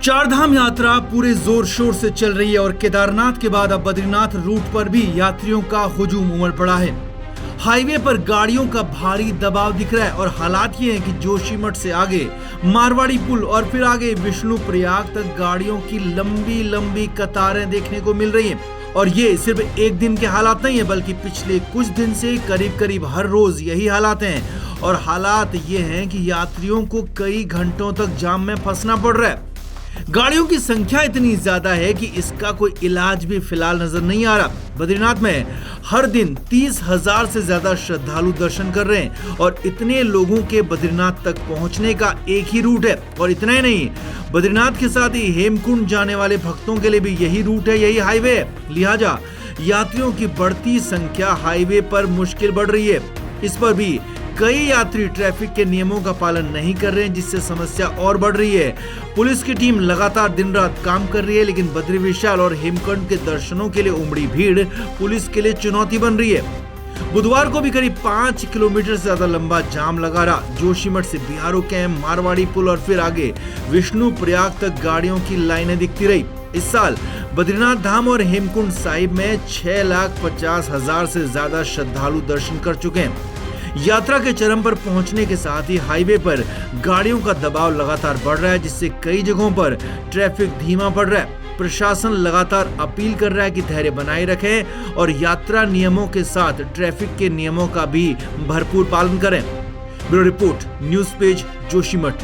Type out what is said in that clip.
चारधाम यात्रा पूरे जोर शोर से चल रही है और केदारनाथ के बाद अब बद्रीनाथ रूट पर भी यात्रियों का हुजूम उमड़ पड़ा है। हाईवे पर गाड़ियों का भारी दबाव दिख रहा है और हालात ये हैं कि जोशीमठ से आगे मारवाड़ी पुल और फिर आगे विष्णु प्रयाग तक गाड़ियों की लंबी लंबी कतारें देखने को मिल रही हैं। और ये सिर्फ एक दिन के हालात नहीं है, बल्कि पिछले कुछ दिन से करीब करीब हर रोज यही हालात हैं। और हालात ये हैं कि यात्रियों को कई घंटों तक जाम में फंसना पड़ रहा है। गाड़ियों की संख्या इतनी ज्यादा है कि इसका कोई इलाज भी फिलहाल नजर नहीं आ रहा। बद्रीनाथ में हर दिन 30,000 से ज्यादा श्रद्धालु दर्शन कर रहे हैं और इतने लोगों के बद्रीनाथ तक पहुंचने का एक ही रूट है। और इतना ही नहीं, बद्रीनाथ के साथ ही हेमकुंड जाने वाले भक्तों के लिए भी यही रूट है, यही हाईवे है। लिहाजा यात्रियों की बढ़ती संख्या हाईवे पर मुश्किल बढ़ रही है। इस पर भी कई यात्री ट्रैफिक के नियमों का पालन नहीं कर रहे हैं, जिससे समस्या और बढ़ रही है। पुलिस की टीम लगातार दिन रात काम कर रही है, लेकिन बद्री विशाल और हेमकुंड के दर्शनों के लिए उमड़ी भीड़ पुलिस के लिए चुनौती बन रही है। बुधवार को भी करीब 5 किलोमीटर से ज्यादा लंबा जाम लगा रहा। जोशीमठ से बीआरओ कैंप, मारवाड़ी पुल और फिर आगे विष्णु प्रयाग तक गाड़ियों की लाइनें दिखती रही। इस साल बद्रीनाथ धाम और हेमकुंड साहिब में 6,50,000 से ज्यादा श्रद्धालु दर्शन कर चुके हैं। यात्रा के चरम पर पहुंचने के साथ ही हाईवे पर गाड़ियों का दबाव लगातार बढ़ रहा है, जिससे कई जगहों पर ट्रैफिक धीमा पड़ रहा है। प्रशासन लगातार अपील कर रहा है कि धैर्य बनाए रखें और यात्रा नियमों के साथ ट्रैफिक के नियमों का भी भरपूर पालन करें। Bureau report, news page, Joshimath.